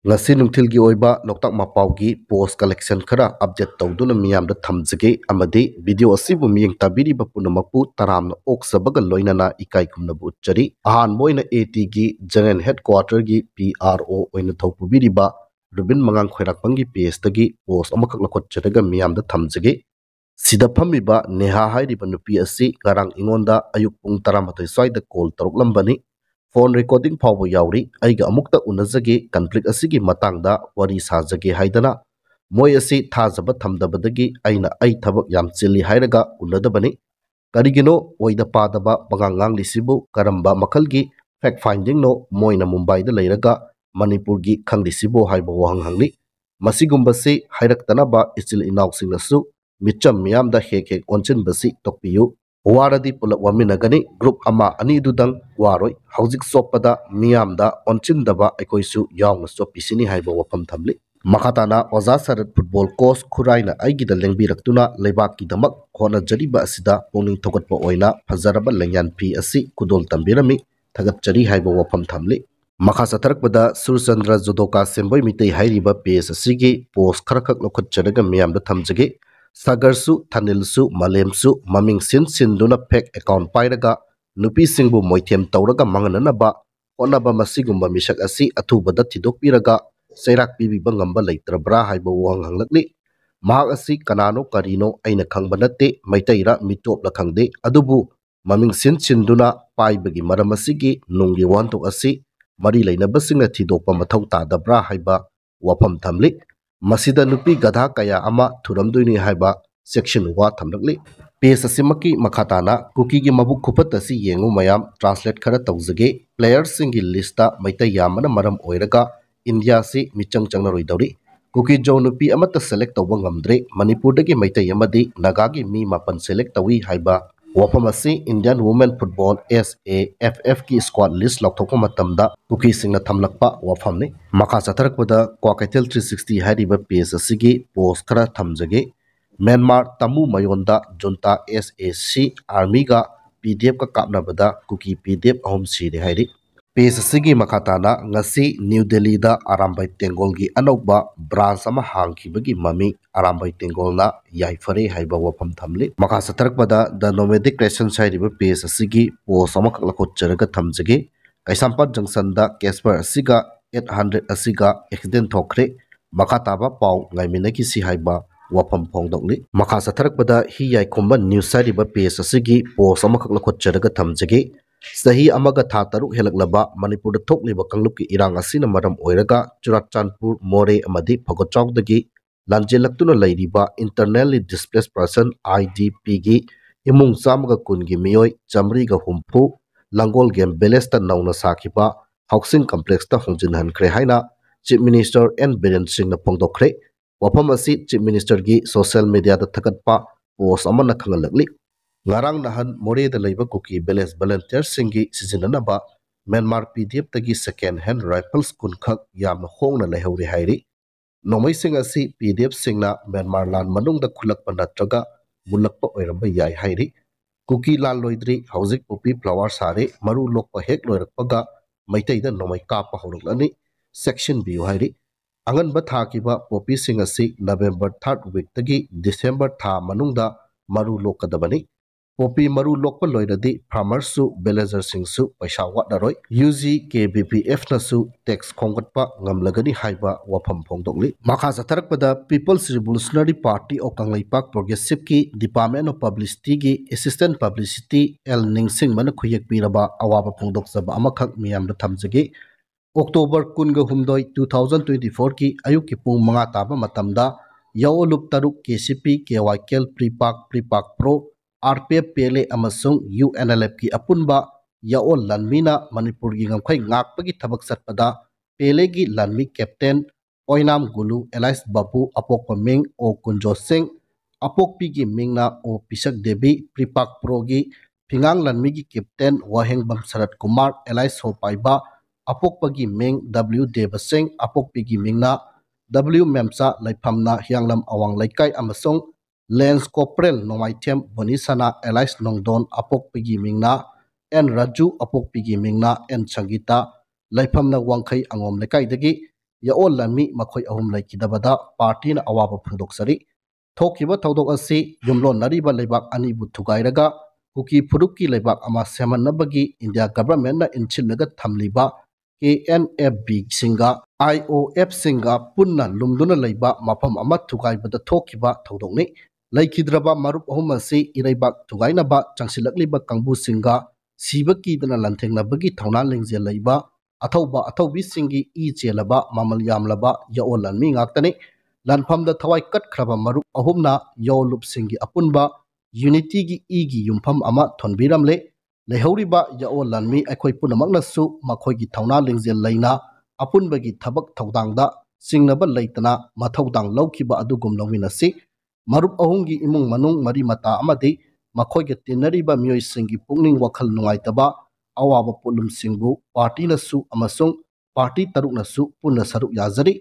ngasi nungthilgi oiba loktak mapaugi post collection khara update tawduna miyamda thamjage amadi video asibu miyeng tabiri bapuna mapu taramna oksabaga loinana ikai kumna butchari ahan boina AT gi general headquarter gi PRO oina thopubiri ba rubin mangang khoirakpangi page tagi post amakak lakot chadaga miyamda thamjage sida phamiba neha hairiba nupi asi garang ingonda ayuk pung 12 swaida call taruk lambani phone recording phawbo yauri aiga amukta unajage conflict asigi matangda wari sajage haidana moi asi thajaba thamdabadagi aina ai thabak yam chili hairaga unadabani karigino oida padaba bangangang lisibu karamba makalgi fact finding no moina mumbai da leiraga manipur gi khanglisibo haibo wahang hangli masigumbasi hairaktanaba ba ichil inauk singnasu micham miyam da hek onchin basi tokpiyu waradi pulak waminagani group ama ani dudang waroi haujik sopada miyamda onchin daba ekoisu yaung so pisini haibo wapam thamli makhatana oza sarat football coach khuraina aigida lengbirak-tuna leibak ki damak khona jariba asida pongning thokatpa oina phajaraba lengyan phi asi kudol tambirami thagat chari haibo wapam thamli makha satharakpada surchandra judoka semboi mitei hairiba page asigi post kharakak lokhot charaga miyamda thamjage sagarsu thanilsu malemsu maming sinduna fake account pairaga nupi singbu moithem tawraga mangananaba onaba masigumba misak asi athubada thidokpiraga seirak pibiba ngamba leitrabra haiba wang hanglakli mahak asi kanano karino aina khangba natte maitaira mitopla khangde adubu maming sinduna paibagi maram asigi nunggi wantok asi mari leinabasinga thidokpa mathau tadabra haiba wafam thamli masida nupi gadha kaya ama thuramdoini haiba section wa thamlakli page asimaki makhatana cookie gi mabuk khupat asi yengu mayam translate khara tawjage players singi lista maitai yamana maram oiraga india si michang changna roidawri cookie jo nupi amata select tawba ngamdre manipur dagi maitai amadi naga gi mi mapan select tawi haiba wafam asi indian women football SAFF ki squad list lokthokpa matamda cookie singna thamlakpa wafam ni makha satharakpada kwakaitel 360 hariba page asigi post khara thamjage Myanmar tamu mayonda junta SAC army ga PDF ka kapnabada cookie PDF ahom siri hairi page asigi makhatana ngasi New Delhi da Arambai Tengol gi anokba branch ama hangkhibagi mami Arambai Tengol na yaifare haiba wafam thamli makha satharakpada the nomadic creation sairiba page asigi post ama kaklakot charaga thamjage Kaisampat junction da Casper asiga 800 asiga accident thokre makhataba pau ngaiminaki si haiba wafam phongdokli makha satharakpada hi yai khomba news sairiba page asigi post ama kaklakot charaga thamjage sahi amaga tha taruk helaklaba manipur da thokliba kanglupki irang asina maram oiraga Churachandpur More amadi Phagotchawdagi lanjelaktuna leiriba internally displaced person IDP gi imung chamaga kungi miyoi chamri ga humpu langol game belesta nauna sakhiba housing complex ta hongjinhan khre haina chief minister N Biren Singh na phongdokhre wafam asi chief minister gi social media da thakatpa post amana khangalakli ngarang nahan more da leiba cookie village volunteer singi sizinanaba Myanmar PDF tagi second hand rifles kunkhak yam hongna lehori hairi nomai sing asi PDF singna Myanmar lan manungda khulakpa natraga mulakpa oiramba yai hairi cookie lan loidri hauzik popi flower sare maru lokpa hek loirakpaga maitai da nomai kapa horoklani section view hairi angan ba tha kiba popi sing asi November 3rd week tagi December tha manungda maru lokadabani popi maru lokpa loiradi farmers su villager singsu paisa watnaroi UG KBPF na su tax khonggatpa ngamlagani haiba wafam phongdokli makha satharakpada People's Revolutionary Party of Kanglaipak Progressive ki Department of Publicity gi Assistant Publicity L Ningsing man khuyek piraba awaba phongdoksaba amakhak miyamda thamjage October 2024 ki ayuk ki pung manga taba matamda yaolup taruk KCP KYKL Prepak Pro RPF PLA amasung UNLF ki apunba yaol lanmina Manipur gi ngamkhai ngakpagi thabak satpada PLA gi lanmi captain Oinam Gulu Elias Babu apokpa ming o Kunjo Singh apokpi gi mingna o Pisak Devi Prepak Pro gi Pingang lanmi gi captain Waheng Bamsarat Kumar Elias Hopaiba apokpa gi ming W Deva Singh apokpi gi mingna W Memsa Laiphamna Hianglam Awang Laikai amasung Lance Corporal Nomaithem Bonisana Elias Nongdon apokpigi mingna N Raju apokpigi mingna N Sangita Laiphamna Wangkhai Angom Lekai dagi yaol lanmi makhoi ahum laikidabada party na awaba phungdoksari thokiba thodok asi yumlon nariba leibak ani bu thugairaga kuki phurukki leibak ama semannabagi India government na inchilnaga thamliba KNFB singa IOF singa punna lumduna leiba mafam ama thugaibada thokiba thodokni laikhidraba marup ahum asi iraibak thugainaba changsilakliba kangbu singa sibaki dana lanthengna bagi thauna lengje leiba athauba athaubi singi I chelaba mamal yamlaba yaol lanmi ngaktani lanfamda thawai kat khraba marup ahumna yaolup singi apunba unity gi igi yumpham ama thonbiramle lehauriba yaol lanmi akhoi punamaknasu makhoigi thauna lengje leina apunbagi thabak thaudangda singnaba leitana mathaudang lawkiba adugum lawinasi marup ahumgi imung manung mari mata amadi makhoi tinariba miyoi singi pungning wakhal nungaitaba awaba pulum singbu party nasu amasung party taruk nasu punna saruk yazari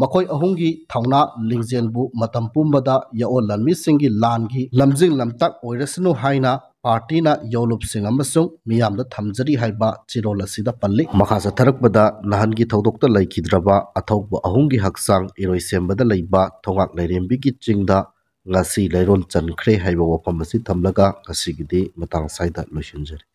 makhoi ahumgi thauna lingjelbu matam pumbada yaol lanmi singi langi lamjing lamtak oirasnu haina party na yaolup sing amasung miyamda thamjari haiba chirol asida palli makhasa tharakbada nahangi thodokta laikhidraba athauba ahumgi haksang iroi sembada leiba thongak leirembigi chingda ngasi leiron chankhre haiba wafam asi thamlaga ngasigidi matang saida loisinjari